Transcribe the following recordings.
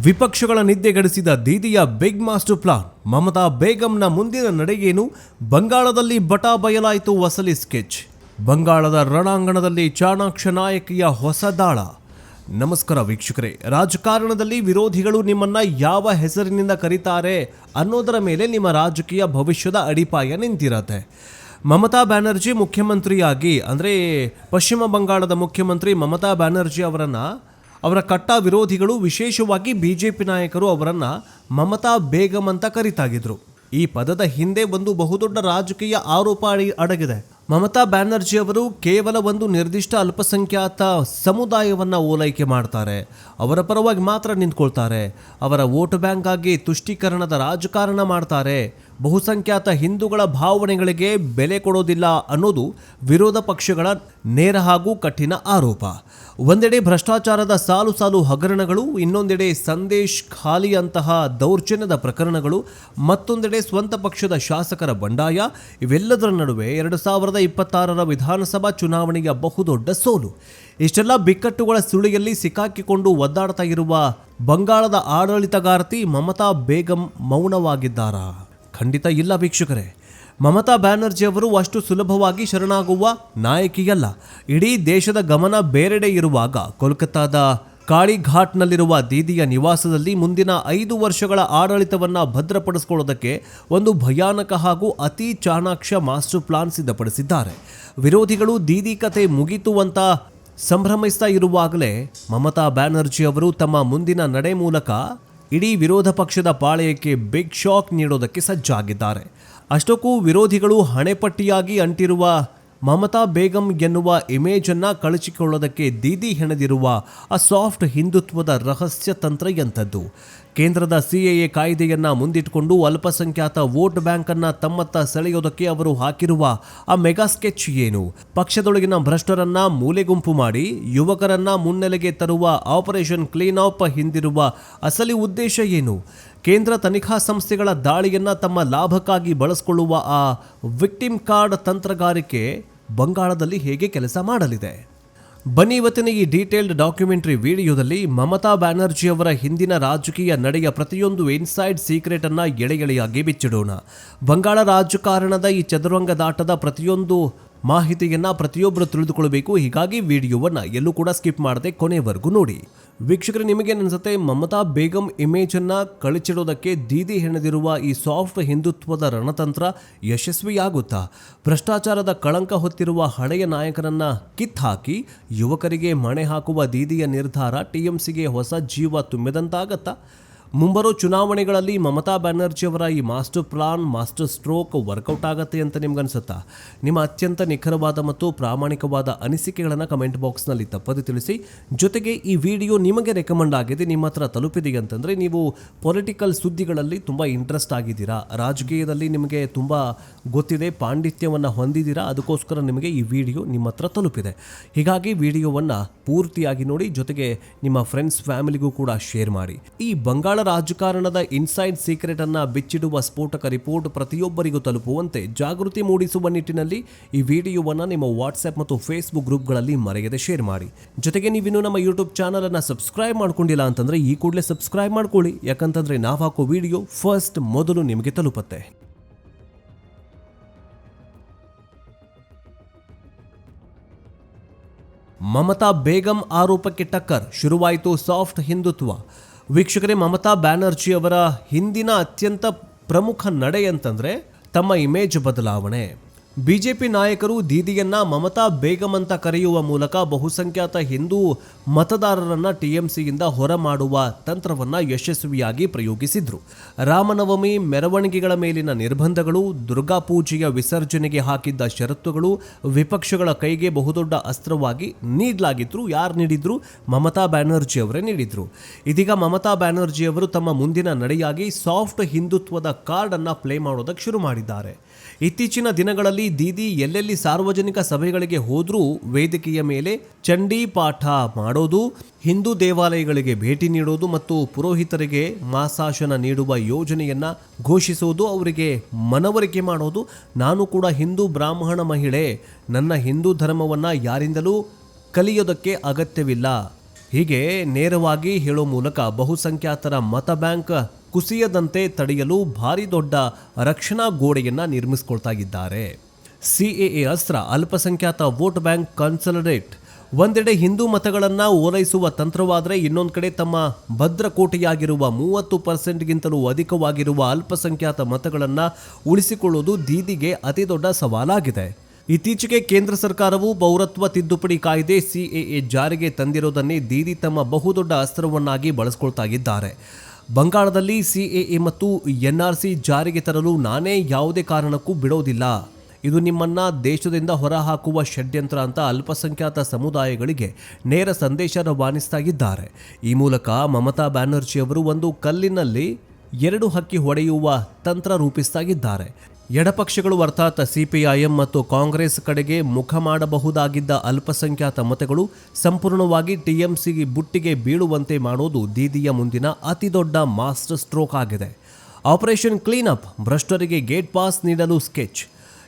ವಿಪಕ್ಷಗಳ ನಿದ್ದೆಗೆಡಿಸಿದ ದೀದಿಯ big master plan. Mamata ಬೇಗಂನ ಮುಂದಿನ ನಡೆಗೇನು? ಬಂಗಾಳದಲ್ಲಿ ಬಟಾ ಬಯಲಾಯಿತು ಅಸಲಿ ಸ್ಕೆಚ್. ಬಂಗಾಳದ ರಣಾಂಗಣದಲ್ಲಿ ಚಾಣಾಕ್ಷ ನಾಯಕಿಯ ಹೊಸ ದಾಳ. ನಮಸ್ಕಾರ ವೀಕ್ಷಕರೇ. ರಾಜಕಾರಣದಲ್ಲಿ ವಿರೋಧಿಗಳು ನಿಮ್ಮನ್ನ ಯಾವ ಹೆಸರಿನಿಂದ ಕರೀತಾರೆ ಅನ್ನೋದರ ಮೇಲೆ ನಿಮ್ಮ ರಾಜಕೀಯ ಭವಿಷ್ಯದ ಅಡಿಪಾಯ ನಿಂತಿರತ್ತೆ. ಮಮತಾ ಬ್ಯಾನರ್ಜಿ ಮುಖ್ಯಮಂತ್ರಿಯಾಗಿ ಅಂದರೆ ಪಶ್ಚಿಮ ಬಂಗಾಳದ ಮುಖ್ಯಮಂತ್ರಿ ಮಮತಾ ಬ್ಯಾನರ್ಜಿ ಅವರ ಕಟ್ಟ ವಿರೋಧಿಗಳು, ವಿಶೇಷವಾಗಿ ಬಿಜೆಪಿ ನಾಯಕರು ಅವರನ್ನು ಮಮತಾ ಬೇಗಂ ಅಂತ ಕರೀತಾಗಿದ್ರು. ಈ ಪದದ ಹಿಂದೆ ಒಂದು ಬಹುದೊಡ್ಡ ರಾಜಕೀಯ ಆರೋಪ ಅಡಗಿದೆ. ಮಮತಾ ಬ್ಯಾನರ್ಜಿ ಅವರು ಕೇವಲ ಒಂದು ನಿರ್ದಿಷ್ಟ ಅಲ್ಪಸಂಖ್ಯಾತ ಸಮುದಾಯವನ್ನು ಓಲೈಕೆ ಮಾಡ್ತಾರೆ, ಅವರ ಪರವಾಗಿ ಮಾತ್ರ ನಿಂತ್ಕೊಳ್ತಾರೆ, ಅವರ ವೋಟ್ ಬ್ಯಾಂಕ್ ಆಗಿ ತುಷ್ಟೀಕರಣದ ರಾಜಕಾರಣ ಮಾಡ್ತಾರೆ, ಬಹುಸಂಖ್ಯಾತ ಹಿಂದೂಗಳ ಭಾವನೆಗಳಿಗೆ ಬೆಲೆ ಕೊಡೋದಿಲ್ಲ ಅನ್ನೋದು ವಿರೋಧ ಪಕ್ಷಗಳ ನೇರ ಹಾಗೂ ಕಠಿಣ ಆರೋಪ. ಒಂದೆಡೆ ಭ್ರಷ್ಟಾಚಾರದ ಸಾಲು ಸಾಲು ಹಗರಣಗಳು, ಇನ್ನೊಂದೆಡೆ ಸಂದೇಶ್ ಖಾಲಿ ಅಂತಹ ದೌರ್ಜನ್ಯದ ಪ್ರಕರಣಗಳು, ಮತ್ತೊಂದೆಡೆ ಸ್ವಂತ ಪಕ್ಷದ ಶಾಸಕರ ಬಂಡಾಯ. ಇವೆಲ್ಲದರ ನಡುವೆ 2026ರ ವಿಧಾನಸಭಾ ಚುನಾವಣೆಯ ಬಹುದೊಡ್ಡ ಸೋಲು. ಇಷ್ಟೆಲ್ಲ ಬಿಕ್ಕಟ್ಟುಗಳ ಸುಳಿಯಲ್ಲಿ ಸಿಕ್ಕಾಕಿಕೊಂಡು ಒದ್ದಾಡ್ತಾ ಇರುವ ಬಂಗಾಳದ ಆಡಳಿತಗಾರ್ತಿ ಮಮತಾ ಬೇಗಂ ಮೌನವಾಗಿದ್ದಾರಾ? ಖಂಡಿತ ಇಲ್ಲ ವೀಕ್ಷಕರೇ. ಮಮತಾ ಬ್ಯಾನರ್ಜಿ ಅವರು ಅಷ್ಟು ಸುಲಭವಾಗಿ ಶರಣಾಗುವ ನಾಯಕಿಯಲ್ಲ. ಇಡೀ ದೇಶದ ಗಮನ ಬೇರೆಡೆ ಇರುವಾಗ ಕೋಲ್ಕತ್ತಾದ ಕಾಳಿಘಾಟ್ನಲ್ಲಿರುವ ದೀದಿಯ ನಿವಾಸದಲ್ಲಿ ಮುಂದಿನ 5 ವರ್ಷಗಳ ಆಡಳಿತವನ್ನು ಭದ್ರಪಡಿಸಿಕೊಳ್ಳೋದಕ್ಕೆ ಒಂದು ಭಯಾನಕ ಹಾಗೂ ಅತಿ ಚಾಣಾಕ್ಷ ಮಾಸ್ಟರ್ ಪ್ಲಾನ್ ಸಿದ್ಧಪಡಿಸಿದ್ದಾರೆ. ವಿರೋಧಿಗಳು ದೀದಿ ಕತೆ ಮುಗಿತು ಅಂತ ಸಂಭ್ರಮಿಸ್ತಾ ಇರುವಾಗಲೇ ಮಮತಾ ಬ್ಯಾನರ್ಜಿ ಅವರು ತಮ್ಮ ಮುಂದಿನ ನಡೆ ಮೂಲಕ ಇಡೀ ವಿರೋಧ ಪಕ್ಷದ ಪಾಳೆಯಕ್ಕೆ ಬಿಗ್ ಶಾಕ್ ನೀಡೋದಕ್ಕೆ ಸಜ್ಜಾಗಿದ್ದಾರೆ. ಅಷ್ಟಕ್ಕೂ ವಿರೋಧಿಗಳು ಹಣೆಪಟ್ಟಿಯಾಗಿ ಅಂಟಿರುವ ಮಮತಾ ಬೇಗಂ ಎನ್ನುವ ಇಮೇಜನ್ನು ಕಳಚಿಕೊಳ್ಳೋದಕ್ಕೆ ದೀದಿ ಹೆಣೆದಿರುವ ಆ ಸಾಫ್ಟ್ ಹಿಂದುತ್ವದ ರಹಸ್ಯ ತಂತ್ರ ಎಂಥದ್ದು? ಕೇಂದ್ರದ ಸಿಎಎ ಕಾಯ್ದೆಯನ್ನು ಮುಂದಿಟ್ಟುಕೊಂಡು ಅಲ್ಪಸಂಖ್ಯಾತ ವೋಟ್ ಬ್ಯಾಂಕನ್ನು ತಮ್ಮತ್ತ ಸೆಳೆಯೋದಕ್ಕೆ ಅವರು ಹಾಕಿರುವ ಆ ಮೆಗಾ ಸ್ಕೆಚ್ ಏನು? ಪಕ್ಷದೊಳಗಿನ ಭ್ರಷ್ಟರನ್ನ ಮೂಲೆಗುಂಪು ಮಾಡಿ ಯುವಕರನ್ನ ಮುನ್ನೆಲೆಗೆ ತರುವ ಆಪರೇಷನ್ ಕ್ಲೀನ್ ಅಪ್ ಹಿಂದಿರುವ ಅಸಲಿ ಉದ್ದೇಶ ಏನು? ಕೇಂದ್ರ ತನಿಖಾ ಸಂಸ್ಥೆಗಳ ದಾಳಿಯನ್ನು ತಮ್ಮ ಲಾಭಕ್ಕಾಗಿ ಬಳಸಿಕೊಳ್ಳುವ ಆ ವಿಕ್ಟಿಮ್ ಕಾರ್ಡ್ ತಂತ್ರಗಾರಿಕೆ ಬಂಗಾಳದಲ್ಲಿ ಹೇಗೆ ಕೆಲಸ ಮಾಡಲಿದೆ? ಬನ್ನಿ ಇವತ್ತಿನ ಈ ಡೀಟೇಲ್ಡ್ ಡಾಕ್ಯುಮೆಂಟರಿ ವಿಡಿಯೋದಲ್ಲಿ ಮಮತಾ ಬ್ಯಾನರ್ಜಿ ಅವರ ಹಿಂದಿನ ರಾಜಕೀಯ ನಡೆಯ ಪ್ರತಿಯೊಂದು ಇನ್ಸೈಡ್ ಸೀಕ್ರೆಟ್ ಅನ್ನ ಎಳೆಯಾಗಿ ಬಿಚ್ಚಿಡೋಣ. ಬಂಗಾಳ ರಾಜಕಾರಣದ ಈ ಚದುರಂಗದಾಟದ ಪ್ರತಿಯೊಂದು ಮಾಹಿತಿಯನ್ನ ಪ್ರತಿಯೊಬ್ಬರು ತಿಳಿದುಕೊಳ್ಳಬೇಕು. ಹೀಗಾಗಿ ವಿಡಿಯೋವನ್ನು ಎಲ್ಲೂ ಕೂಡ ಸ್ಕಿಪ್ ಮಾಡದೆ ಕೊನೆವರೆಗೂ ನೋಡಿ. ವೀಕ್ಷಕರೇ, ನಿಮಗೇನು ಅನ್ಸುತ್ತೆ? ಮಮತಾ ಬೇಗಂ ಇಮೇಜನ್ನು ಕಳಚಿಡೋದಕ್ಕೆ ದೀದಿ ಹೆಣೆದಿರುವ ಈ ಸಾಫ್ಟ್ ಹಿಂದುತ್ವದ ರಣತಂತ್ರ ಯಶಸ್ವಿಯಾಗುತ್ತಾ? ಭ್ರಷ್ಟಾಚಾರದ ಕಳಂಕ ಹೊತ್ತಿರುವ ಹಳೆಯ ನಾಯಕರನ್ನ ಕಿತ್ತಾಕಿ ಯುವಕರಿಗೆ ಮಣೆ ಹಾಕುವ ದೀದಿಯ ನಿರ್ಧಾರ ಟಿಎಂಸಿಗೆ ಹೊಸ ಜೀವ ತುಂಬಿದಂತಾಗತ್ತಾ? ಮುಂಬರೋ ಚುನಾವಣೆಗಳಲ್ಲಿ ಮಮತಾ ಬ್ಯಾನರ್ಜಿ ಅವರ ಈ master plan, master stroke work out ಆಗುತ್ತೆ ಅಂತ ನಿಮ್ಗನ್ಸುತ್ತಾ? ನಿಮ್ಮ ಅತ್ಯಂತ ನಿಖರವಾದ ಮತ್ತು ಪ್ರಾಮಾಣಿಕವಾದ ಅನಿಸಿಕೆಗಳನ್ನು ಕಮೆಂಟ್ ಬಾಕ್ಸ್ನಲ್ಲಿ ತಪ್ಪದೆ ತಿಳಿಸಿ. ಜೊತೆಗೆ ಈ ವಿಡಿಯೋ ನಿಮಗೆ ರೆಕಮೆಂಡ್ ಆಗಿದೆ, ನಿಮ್ಮ ಹತ್ರ ತಲುಪಿದೆ ಅಂತಂದರೆ ನೀವು ಪೊಲಿಟಿಕಲ್ ಸುದ್ದಿಗಳಲ್ಲಿ ತುಂಬ ಇಂಟ್ರೆಸ್ಟ್ ಆಗಿದ್ದೀರಾ, ರಾಜಕೀಯದಲ್ಲಿ ನಿಮಗೆ ತುಂಬ ಗೊತ್ತಿದೆ, ಪಾಂಡಿತ್ಯವನ್ನು ಹೊಂದಿದ್ದೀರಾ, ಅದಕ್ಕೋಸ್ಕರ ನಿಮಗೆ ಈ ವಿಡಿಯೋ ನಿಮ್ಮ ಹತ್ರ ತಲುಪಿದೆ. ಹೀಗಾಗಿ ವಿಡಿಯೋವನ್ನು ಪೂರ್ತಿಯಾಗಿ ನೋಡಿ, ಜೊತೆಗೆ ನಿಮ್ಮ ಫ್ರೆಂಡ್ಸ್ ಫ್ಯಾಮಿಲಿಗೂ ಕೂಡ ಶೇರ್ ಮಾಡಿ. ಈ ಬಂಗಾಳ ರಾಜಕಾರಣದ ಇನ್ಸೈಡ್ ಸೀಕ್ರೆಟ್ ಅನ್ನ ಬಿಚ್ಚಿಡುವ ಸ್ಫೋಟಕ ರಿಪೋರ್ಟ್ ಪ್ರತಿಯೊಬ್ಬರಿಗೂ ತಲುಪುವಂತೆ ಜಾಗೃತಿ ಮೂಡಿಸುವ ನಿಟ್ಟಿನಲ್ಲಿ ಈ ವಿಡಿಯೋವನ್ನು ನಿಮ್ಮ ವಾಟ್ಸ್ಆಪ್ ಮತ್ತು ಫೇಸ್ಬುಕ್ ಗ್ರೂಪ್ಗಳಲ್ಲಿ ಮರೆಯದೆ ಶೇರ್ ಮಾಡಿ. ಜೊತೆಗೆ ನೀವಿನ್ನೂ ನಮ್ಮ ಯೂಟ್ಯೂಬ್ ಚಾನಲ್ ಅನ್ನ ಸಬ್ಸ್ಕ್ರೈಬ್ ಮಾಡ್ಕೊಂಡಿಲ್ಲ ಅಂತಂದ್ರೆ ಈ ಕೂಡಲೇ ಸಬ್ಸ್ಕ್ರೈಬ್ ಮಾಡ್ಕೊಳ್ಳಿ. ಯಾಕಂತಂದ್ರೆ ನಾವು ಹಾಕೋ ವಿಡಿಯೋ ಫಸ್ಟ್ ಮೊದಲು ನಿಮಗೆ ತಲುಪುತ್ತೆ. ಮಮತಾ ಬೇಗಂ ಆರೋಪಕ್ಕೆ ಟಕ್ಕರ್, ಶುರುವಾಯಿತು ಸಾಫ್ಟ್ ಹಿಂದುತ್ವ. ವೀಕ್ಷಕರೇ, ಮಮತಾ ಬ್ಯಾನರ್ಜಿ ಅವರ ಹಿಂದಿನ ಅತ್ಯಂತ ಪ್ರಮುಖ ನಡೆ ಅಂತಂದರೆ ತಮ್ಮ ಇಮೇಜ್ ಬದಲಾವಣೆ. ಬಿಜೆಪಿ ನಾಯಕರು ದೀದಿಯನ್ನ ಮಮತಾ ಬೇಗಂ ಅಂತ ಕರೆಯುವ ಮೂಲಕ ಬಹುಸಂಖ್ಯಾತ ಹಿಂದೂ ಮತದಾರರನ್ನ ಟಿಎಂಸಿಯಿಂದ ಹೊರ ಮಾಡುವ ತಂತ್ರವನ್ನ ಯಶಸ್ವಿಯಾಗಿ ಪ್ರಯೋಗಿಸಿದ್ರು. ರಾಮನವಮಿ ಮೆರವಣಿಗೆಗಳ ಮೇಲಿನ ನಿರ್ಬಂಧಗಳು, ದುರ್ಗಾ ಪೂಜೆಯ ವಿಸರ್ಜನೆಗೆ ಹಾಕಿದ್ದ ಷರತ್ತುಗಳು ವಿಪಕ್ಷಗಳ ಕೈಗೆ ಬಹುದೊಡ್ಡ ಅಸ್ತ್ರವಾಗಿ ನೀಡಲಾಗಿದ್ರು. ಯಾರು ನೀಡಿದ್ರು? ಮಮತಾ ಬ್ಯಾನರ್ಜಿ ಅವರೇ ನೀಡಿದ್ರು. ಇದೀಗ ಮಮತಾ ಬ್ಯಾನರ್ಜಿ ಅವರು ತಮ್ಮ ಮುಂದಿನ ನಡೆಯಾಗಿ ಸಾಫ್ಟ್ ಹಿಂದುತ್ವದ ಕಾರ್ಡ್ ಅನ್ನ ಪ್ಲೇ ಮಾಡೋದಕ್ಕೆ ಶುರು ಮಾಡಿದ್ದಾರೆ. ಇತ್ತೀಚಿನ ದಿನಗಳಲ್ಲಿ ದೀದಿ ಎಲ್ಲೆಲ್ಲಿ ಸಾರ್ವಜನಿಕ ಸಭೆಗಳಿಗೆ ಹೋದ್ರೂ ವೇದಿಕೆಯ ಮೇಲೆ ಚಂಡಿ ಪಾಠ ಮಾಡೋದು, ಹಿಂದೂ ದೇವಾಲಯಗಳಿಗೆ ಭೇಟಿ ನೀಡೋದು ಮತ್ತು ಪುರೋಹಿತರಿಗೆ ಮಾಸಾಶನ ನೀಡುವ ಯೋಜನೆಯನ್ನ ಘೋಷಿಸೋದು, ಅವರಿಗೆ ಮನವರಿಕೆ ಮಾಡೋದು, ನಾನು ಕೂಡ ಹಿಂದೂ ಬ್ರಾಹ್ಮಣ ಮಹಿಳೆ, ನನ್ನ ಹಿಂದೂ ಧರ್ಮವನ್ನ ಯಾರಿಂದಲೂ ಕಲಿಯೋದಕ್ಕೆ ಅಗತ್ಯವಿಲ್ಲ, ಹೀಗೆ ನೇರವಾಗಿ ಹೇಳೋ ಮೂಲಕ ಬಹುಸಂಖ್ಯಾತರ ಮತ ಬ್ಯಾಂಕ್ ಕುಸಿಯದಂತೆ ತಡೆಯಲು ಭಾರಿ ದೊಡ್ಡ ರಕ್ಷಣಾ ಗೋಡೆಯನ್ನು ನಿರ್ಮಿಸಿಕೊಳ್ತಾ ಇದ್ದಾರೆ. ಸಿಎಎ ಅಸ್ತ್ರ ಅಲ್ಪಸಂಖ್ಯಾತ ವೋಟ್ ಬ್ಯಾಂಕ್ ಕನ್ಸಾಲಿಡೇಟ್. ಒಂದೆಡೆ ಹಿಂದೂ ಮತಗಳನ್ನು ಓಲೈಸುವ ತಂತ್ರವಾದರೆ ಇನ್ನೊಂದು ಕಡೆ ತಮ್ಮ ಭದ್ರಕೋಟೆಯಾಗಿರುವ 30%ಗಿಂತಲೂ ಅಧಿಕವಾಗಿರುವ ಅಲ್ಪಸಂಖ್ಯಾತ ಮತಗಳನ್ನು ಉಳಿಸಿಕೊಳ್ಳುವುದು ದೀದಿಗೆ ಅತಿ ದೊಡ್ಡ ಸವಾಲಾಗಿದೆ. ಇತ್ತೀಚೆಗೆ ಕೇಂದ್ರ ಸರ್ಕಾರವು ಪೌರತ್ವ ತಿದ್ದುಪಡಿ ಕಾಯ್ದೆ ಸಿಎಎ ಜಾರಿಗೆ ತಂದಿರೋದನ್ನೇ ದೀದಿ ತಮ್ಮ ಬಹುದೊಡ್ಡ ಅಸ್ತ್ರವನ್ನಾಗಿ ಬಳಸಿಕೊಳ್ತಾ ಇದ್ದಾರೆ. ಬಂಗಾಳದಲ್ಲಿ ಸಿಎಎ ಮತ್ತು ಎನ್ಆರ್ಸಿ ಜಾರಿಗೆ ತರಲು ನಾನೇ ಯಾವುದೇ ಕಾರಣಕ್ಕೂ ಬಿಡೋದಿಲ್ಲ, ಇದು ನಿಮ್ಮನ್ನ ದೇಶದಿಂದ ಹೊರಹಾಕುವ ಷಡ್ಯಂತ್ರ ಅಂತ ಅಲ್ಪಸಂಖ್ಯಾತ ಸಮುದಾಯಗಳಿಗೆ ನೇರ ಸಂದೇಶ ರವಾನಿಸ್ತಾ ಇದ್ದಾರೆ. ಈ ಮೂಲಕ ಮಮತಾ ಬ್ಯಾನರ್ಜಿ ಅವರು ಒಂದು ಕಲ್ಲಿನಲ್ಲಿ 2 ಹಕ್ಕಿ ಹೊಡೆಯುವ ತಂತ್ರ ರೂಪಿಸ್ತಾ ಇದ್ದಾರೆ. ಎಡಪಕ್ಷಗಳು ಅರ್ಥಾತ್ ಸಿಪಿಐಎಂ ಮತ್ತು ಕಾಂಗ್ರೆಸ್ ಕಡೆಗೆ ಮುಖ ಮಾಡಬಹುದಾಗಿದ್ದ ಅಲ್ಪಸಂಖ್ಯಾತ ಮತಗಳು ಸಂಪೂರ್ಣವಾಗಿ ಟಿಎಂಸಿ ಬುಟ್ಟಿಗೆ ಬೀಳುವಂತೆ ಮಾಡೋದು ದೀದಿಯ ಮುಂದಿನ ಅತಿದೊಡ್ಡ ಮಾಸ್ಟರ್ ಸ್ಟ್ರೋಕ್ ಆಗಿದೆ. ಆಪರೇಷನ್ ಕ್ಲೀನ್ ಅಪ್, ಭ್ರಷ್ಟರಿಗೆ ಗೇಟ್ ಪಾಸ್ ನೀಡಲು ಸ್ಕೆಚ್.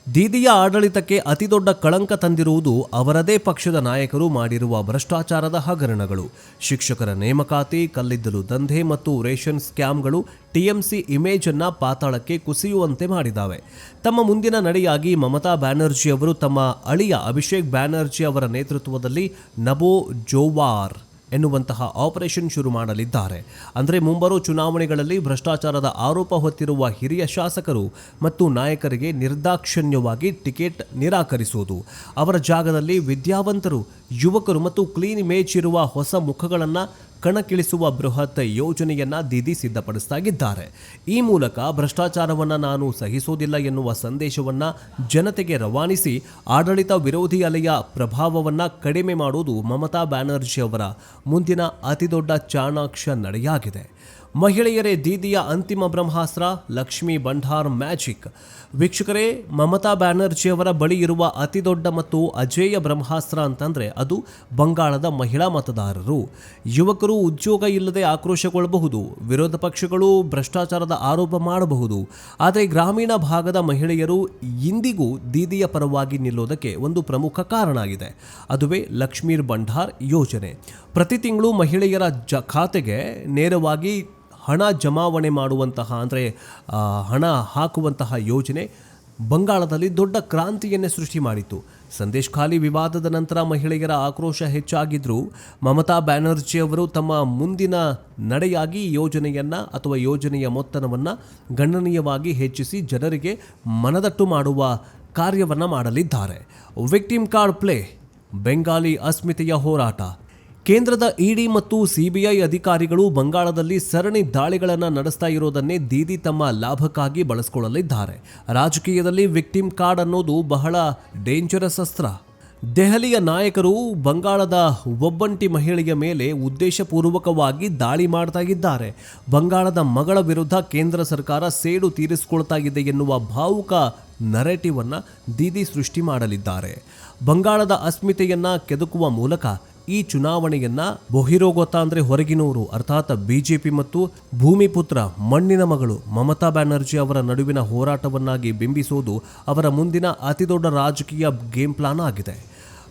ದೀದಿಯ ಆಡಳಿತಕ್ಕೆ ಅತಿದೊಡ್ಡ ಕಳಂಕ ತಂದಿರುವುದು ಅವರದೇ ಪಕ್ಷದ ನಾಯಕರು ಮಾಡಿರುವ ಭ್ರಷ್ಟಾಚಾರದ ಹಗರಣಗಳು. ಶಿಕ್ಷಕರ ನೇಮಕಾತಿ, ಕಲ್ಲಿದ್ದಲು ದಂಧೆ ಮತ್ತು ರೇಷನ್ ಸ್ಕ್ಯಾಮ್ಗಳು ಟಿಎಂಸಿ ಇಮೇಜ್ ಅನ್ನ ಪಾತಾಳಕ್ಕೆ ಕುಸಿಯುವಂತೆ ಮಾಡಿದ್ದಾವೆ. ತಮ್ಮ ಮುಂದಿನ ನಡೆಯಾಗಿ ಮಮತಾ ಬ್ಯಾನರ್ಜಿ ಅವರು ತಮ್ಮ ಅಳಿಯ ಅಭಿಷೇಕ್ ಬ್ಯಾನರ್ಜಿ ಅವರ ನೇತೃತ್ವದಲ್ಲಿ ನಬೋ ಜೋವಾರ್ ಎನ್ನುವಂತಹ ಆಪರೇಷನ್ ಶುರು ಮಾಡಲಿದ್ದಾರೆ. ಅಂದರೆ ಮುಂಬರುವ ಚುನಾವಣೆಗಳಲ್ಲಿ ಭ್ರಷ್ಟಾಚಾರದ ಆರೋಪ ಹೊತ್ತಿರುವ ಹಿರಿಯ ಶಾಸಕರು ಮತ್ತು ನಾಯಕರಿಗೆ ನಿರ್ದಾಕ್ಷಿಣ್ಯವಾಗಿ ಟಿಕೆಟ್ ನಿರಾಕರಿಸುವುದು, ಅವರ ಜಾಗದಲ್ಲಿ ವಿದ್ಯಾವಂತರು, ಯುವಕರು ಮತ್ತು ಕ್ಲೀನ್ ಇಮೇಜ್ ಇರುವ ಹೊಸ ಮುಖಗಳನ್ನು ಕಣಕ್ಕಿಳಿಸುವ ಬೃಹತ್ ಯೋಜನೆಯನ್ನ ದೀದಿ ಸಿದ್ಧಪಡಿಸ್ತಾ ಇದ್ದಾರೆ. ಈ ಮೂಲಕ ಭ್ರಷ್ಟಾಚಾರವನ್ನು ನಾನು ಸಹಿಸೋದಿಲ್ಲ ಎನ್ನುವ ಸಂದೇಶವನ್ನು ಜನತೆಗೆ ರವಾನಿಸಿ ಆಡಳಿತ ವಿರೋಧಿ ಅಲೆಯ ಪ್ರಭಾವವನ್ನು ಕಡಿಮೆ ಮಾಡುವುದು ಮಮತಾ ಬ್ಯಾನರ್ಜಿ ಅವರ ಮುಂದಿನ ಅತಿದೊಡ್ಡ ಚಾಣಾಕ್ಷ ನಡೆಯಾಗಿದೆ. ಮಹಿಳೆಯರೇ ದೀದಿಯ ಅಂತಿಮ ಬ್ರಹ್ಮಾಸ್ತ್ರ, ಲಕ್ಷ್ಮೀ ಭಂಡಾರ್ ಮ್ಯಾಜಿಕ್. ವೀಕ್ಷಕರೇ, ಮಮತಾ ಬ್ಯಾನರ್ಜಿ ಅವರ ಬಳಿ ಇರುವ ಅತಿದೊಡ್ಡ ಮತ್ತು ಅಜೇಯ ಬ್ರಹ್ಮಾಸ್ತ್ರ ಅಂತಂದರೆ ಅದು ಬಂಗಾಳದ ಮಹಿಳಾ ಮತದಾರರು. ಯುವಕರು ಉದ್ಯೋಗ ಇಲ್ಲದೆ ಆಕ್ರೋಶಗೊಳ್ಳಬಹುದು, ವಿರೋಧ ಪಕ್ಷಗಳು ಭ್ರಷ್ಟಾಚಾರದ ಆರೋಪ ಮಾಡಬಹುದು, ಆದರೆ ಗ್ರಾಮೀಣ ಭಾಗದ ಮಹಿಳೆಯರು ಇಂದಿಗೂ ದೀದಿಯ ಪರವಾಗಿ ನಿಲ್ಲೋದಕ್ಕೆ ಒಂದು ಪ್ರಮುಖ ಕಾರಣ ಆಗಿದೆ. ಅದುವೇ ಲಕ್ಷ್ಮೀ ಭಂಡಾರ್ ಯೋಜನೆ. ಪ್ರತಿ ತಿಂಗಳು ಮಹಿಳೆಯರ ಖಾತೆಗೆ ನೇರವಾಗಿ ಹಣ ಜಮಾವಣೆ ಮಾಡುವಂತಹ ಅಂದರೆ ಹಣ ಹಾಕುವಂತಹ ಯೋಜನೆ ಬಂಗಾಳದಲ್ಲಿ ದೊಡ್ಡ ಕ್ರಾಂತಿಯನ್ನೇ ಸೃಷ್ಟಿ ಮಾಡಿತು. ಸಂದೇಶ್ ಖಾಲಿ ವಿವಾದದ ನಂತರ ಮಹಿಳೆಯರ ಆಕ್ರೋಶ ಹೆಚ್ಚಾಗಿದ್ದರೂ ಮಮತಾ ಬ್ಯಾನರ್ಜಿ ಅವರು ತಮ್ಮ ಮುಂದಿನ ನಡೆಯಾಗಿ ಯೋಜನೆಯ ಮೊತ್ತವನ್ನು ಗಣನೀಯವಾಗಿ ಹೆಚ್ಚಿಸಿ ಜನರಿಗೆ ಮನದಟ್ಟು ಮಾಡುವ ಕಾರ್ಯವನ್ನು ಮಾಡಲಿದ್ದಾರೆ. ವಿಕ್ಟಿಮ್ ಕಾರ್ಡ್ ಪ್ಲೇ, ಬೆಂಗಾಲಿ ಅಸ್ಮಿತೆಯ ಹೋರಾಟ. ಕೇಂದ್ರದ ಇಡಿ ಮತ್ತು ಸಿಬಿಐ ಅಧಿಕಾರಿಗಳು ಬಂಗಾಳದಲ್ಲಿ ಸರಣಿ ದಾಳಿಗಳನ್ನು ನಡೆಸ್ತಾ ಇರೋದನ್ನೇ ದೀದಿ ತಮ್ಮ ಲಾಭಕ್ಕಾಗಿ ಬಳಸಿಕೊಳ್ಳಲಿದ್ದಾರೆ. ರಾಜಕೀಯದಲ್ಲಿ ವಿಕ್ಟಿಮ್ ಕಾರ್ಡ್ ಅನ್ನೋದು ಬಹಳ ಡೇಂಜರಸ್ ಅಸ್ತ್ರ. ದೆಹಲಿಯ ನಾಯಕರು ಬಂಗಾಳದ ಒಬ್ಬಂಟಿ ಮಹಿಳೆಯ ಮೇಲೆ ಉದ್ದೇಶಪೂರ್ವಕವಾಗಿ ದಾಳಿ ಮಾಡ್ತಾ ಇದ್ದಾರೆ. ಬಂಗಾಳದ ಮಗಳ ವಿರುದ್ಧ ಕೇಂದ್ರ ಸರ್ಕಾರ ಸೇಡು ತೀರಿಸಿಕೊಳ್ತಾ ಇದೆ ಎನ್ನುವ ಭಾವುಕ ನರೇಟಿವ್ ಅನ್ನು ದೀದಿ ಸೃಷ್ಟಿ ಮಾಡಲಿದ್ದಾರೆ. ಬಂಗಾಳದ ಅಸ್ಮಿತೆಯನ್ನ ಕೆದಕುವ ಮೂಲಕ ಈ ಚುನಾವಣೆಯನ್ನ ಬಹಿರೋಗೊತ್ತ ಅಂದರೆ ಹೊರಗಿನವರು ಅರ್ಥಾತ್ ಬಿಜೆಪಿ ಮತ್ತು ಭೂಮಿಪುತ್ರ ಮಣ್ಣಿನ ಮಗಳು ಮಮತಾ ಬ್ಯಾನರ್ಜಿ ಅವರ ನಡುವಿನ ಹೋರಾಟವನ್ನಾಗಿ ಬಿಂಬಿಸುವುದು ಅವರ ಮುಂದಿನ ಅತಿದೊಡ್ಡ ರಾಜಕೀಯ ಗೇಮ್ ಪ್ಲಾನ್ ಆಗಿದೆ.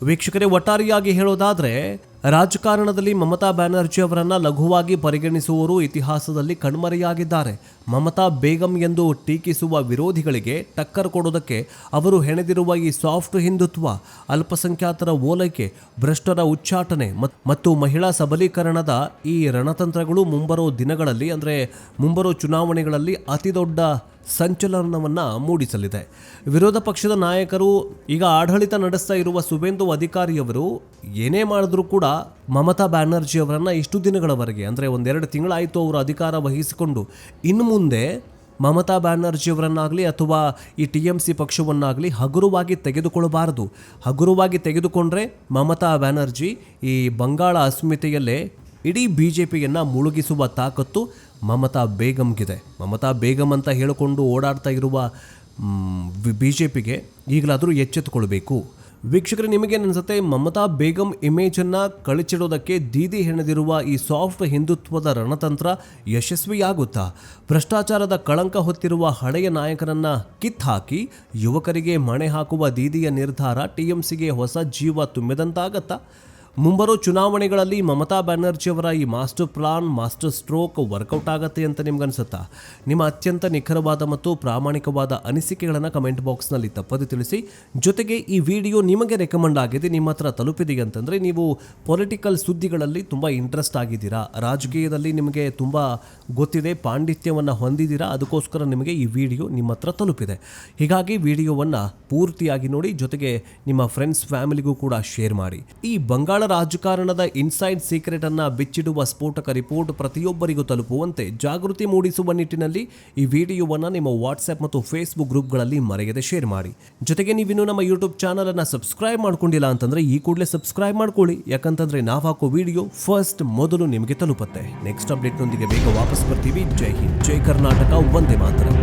ವೀಕ್ಷಕರೇ, ಒಟ್ಟಾರೆಯಾಗಿ ಹೇಳೋದಾದರೆ ರಾಜಕಾರಣದಲ್ಲಿ ಮಮತಾ ಬ್ಯಾನರ್ಜಿ ಅವರನ್ನು ಲಘುವಾಗಿ ಪರಿಗಣಿಸುವವರು ಇತಿಹಾಸದಲ್ಲಿ ಕಣ್ಮರೆಯಾಗಿದ್ದಾರೆ. ಮಮತಾ ಬೇಗಂ ಎಂದು ಟೀಕಿಸುವ ವಿರೋಧಿಗಳಿಗೆ ಟಕ್ಕರ್ ಕೊಡೋದಕ್ಕೆ ಅವರು ಹೆಣೆದಿರುವ ಈ ಸಾಫ್ಟ್ ಹಿಂದುತ್ವ, ಅಲ್ಪಸಂಖ್ಯಾತರ ಓಲೈಕೆ, ಭ್ರಷ್ಟರ ಉಚ್ಚಾಟನೆ ಮತ್ತು ಮಹಿಳಾ ಸಬಲೀಕರಣದ ಈ ರಣತಂತ್ರಗಳು ಮುಂಬರೋ ದಿನಗಳಲ್ಲಿ ಅಂದರೆ ಮುಂಬರೋ ಚುನಾವಣೆಗಳಲ್ಲಿ ಅತಿದೊಡ್ಡ ಸಂಚಲನವನ್ನು ಮೂಡಿಸಲಿದೆ. ವಿರೋಧ ಪಕ್ಷದ ನಾಯಕರು ಈಗ ಆಡಳಿತ ನಡೆಸ್ತಾ ಇರುವ ಸುವೇಂದು ಅಧಿಕಾರಿಯವರು ಏನೇ ಮಾಡಿದ್ರೂ ಕೂಡ ಮಮತಾ ಬ್ಯಾನರ್ಜಿ ಅವರನ್ನು ಇಷ್ಟು ದಿನಗಳವರೆಗೆ ಅಂದರೆ 1-2 ತಿಂಗಳಾಯಿತು ಅವರು ಅಧಿಕಾರ ವಹಿಸಿಕೊಂಡು, ಇನ್ನು ಮುಂದೆ ಮಮತಾ ಬ್ಯಾನರ್ಜಿ ಅವರನ್ನಾಗಲಿ ಅಥವಾ ಈ ಟಿಎಂಸಿ ಪಕ್ಷವನ್ನಾಗಲಿ ಹಗುರವಾಗಿ ತೆಗೆದುಕೊಳ್ಳಬಾರದು. ಹಗುರವಾಗಿ ತೆಗೆದುಕೊಂಡ್ರೆ ಮಮತಾ ಬ್ಯಾನರ್ಜಿ ಈ ಬಂಗಾಳ ಅಸ್ಮಿತೆಯಲ್ಲೇ ಇಡೀ ಬಿಜೆಪಿಯನ್ನು ಮುಳುಗಿಸುವ ತಾಕತ್ತು ಮಮತಾ ಬೇಗಂಗಿದೆ. ಮಮತಾ ಬೇಗಂ ಅಂತ ಹೇಳಿಕೊಂಡು ಓಡಾಡ್ತಾ ಇರುವ ಬಿಜೆಪಿಗೆ ಈಗಲಾದರೂ ಎಚ್ಚೆತ್ತುಕೊಳ್ಬೇಕು. ವೀಕ್ಷಕರೇ, ನಿಮಗೇನು ಅನಿಸುತ್ತೆ? ಮಮತಾ ಬೇಗಂ ಇಮೇಜನ್ನು ಕಳಚಿಡೋದಕ್ಕೆ ದೀದಿ ಹೆಣೆದಿರುವ ಈ ಸಾಫ್ಟ್ ಹಿಂದುತ್ವದ ರಣತಂತ್ರ ಯಶಸ್ವಿಯಾಗುತ್ತಾ? ಭ್ರಷ್ಟಾಚಾರದ ಕಳಂಕ ಹೊತ್ತಿರುವ ಹಳೆಯ ನಾಯಕರನ್ನು ಕಿತ್ತಾಕಿ ಯುವಕರಿಗೆ ಮಣೆ ಹಾಕುವ ದೀದಿಯ ನಿರ್ಧಾರ ಟಿಎಂಸಿಗೆ ಹೊಸ ಜೀವ ತುಂಬಿದಂತಾಗತ್ತಾ? ಮುಂಬರೋ ಚುನಾವಣೆಗಳಲ್ಲಿ ಮಮತಾ ಬ್ಯಾನರ್ಜಿ ಅವರ ಈ master plan, master stroke work out ಆಗುತ್ತೆ ಅಂತ ನಿಮ್ಗನ್ಸುತ್ತಾ? ನಿಮ್ಮ ಅತ್ಯಂತ ನಿಖರವಾದ ಮತ್ತು ಪ್ರಾಮಾಣಿಕವಾದ ಅನಿಸಿಕೆಗಳನ್ನು ಕಮೆಂಟ್ ಬಾಕ್ಸ್ನಲ್ಲಿ ತಪ್ಪದೆ ತಿಳಿಸಿ. ಜೊತೆಗೆ ಈ ವಿಡಿಯೋ ನಿಮಗೆ ರೆಕಮೆಂಡ್ ಆಗಿದೆ, ನಿಮ್ಮ ಹತ್ರ ತಲುಪಿದೆ ಅಂತಂದರೆ ನೀವು ಪೊಲಿಟಿಕಲ್ ಸುದ್ದಿಗಳಲ್ಲಿ ತುಂಬ ಇಂಟ್ರೆಸ್ಟ್ ಆಗಿದ್ದೀರಾ, ರಾಜಕೀಯದಲ್ಲಿ ನಿಮಗೆ ತುಂಬ ಗೊತ್ತಿದೆ, ಪಾಂಡಿತ್ಯವನ್ನು ಹೊಂದಿದ್ದೀರಾ, ಅದಕ್ಕೋಸ್ಕರ ನಿಮಗೆ ಈ ವಿಡಿಯೋ ನಿಮ್ಮ ಹತ್ರ ತಲುಪಿದೆ. ಹೀಗಾಗಿ ವಿಡಿಯೋವನ್ನು ಪೂರ್ತಿಯಾಗಿ ನೋಡಿ, ಜೊತೆಗೆ ನಿಮ್ಮ ಫ್ರೆಂಡ್ಸ್ ಫ್ಯಾಮಿಲಿಗೂ ಕೂಡ ಶೇರ್ ಮಾಡಿ. ಈ ಬಂಗಾಳ ರಾಜಕಾರಣದ ಇನ್ಸೈಡ್ ಸೀಕ್ರೆಟ್ ಅನ್ನ ಬಿಚ್ಚಿಡುವ ಸ್ಫೋಟಕ ರಿಪೋರ್ಟ್ ಪ್ರತಿಯೊಬ್ಬರಿಗೂ ತಲುಪುವಂತೆ ಜಾಗೃತಿ ಮೂಡಿಸುವ ನಿಟ್ಟಿನಲ್ಲಿ ಈ ವಿಡಿಯೋವನ್ನು ನಿಮ್ಮ ವಾಟ್ಸ್ಆ್ಯಪ್ ಮತ್ತು ಫೇಸ್ಬುಕ್ ಗ್ರೂಪ್ಗಳಲ್ಲಿ ಮರೆಯದೆ ಶೇರ್ ಮಾಡಿ. ಜೊತೆಗೆ ನೀವಿನ್ನೂ ನಮ್ಮ ಯೂಟ್ಯೂಬ್ ಚಾನಲ್ ಅನ್ನು ಸಬ್ಸ್ಕ್ರೈಬ್ ಮಾಡ್ಕೊಂಡಿಲ್ಲ ಅಂತಂದ್ರೆ ಈ ಕೂಡಲೇ ಸಬ್ಸ್ಕ್ರೈಬ್ ಮಾಡ್ಕೊಳ್ಳಿ, ಯಾಕಂತಂದ್ರೆ ನಾವು ಹಾಕೋ ವಿಡಿಯೋ ಫಸ್ಟ್ ಮೊದಲು ನಿಮಗೆ ತಲುಪುತ್ತೆ. ನೆಕ್ಸ್ಟ್ ಅಪ್ಡೇಟ್ನೊಂದಿಗೆ ಬೇಗ ವಾಪಸ್ ಬರ್ತೀವಿ. ಜೈ ಹಿಂದ್, ಜೈ ಕರ್ನಾಟಕ, ವಂದೇ ಮಾತರಂ.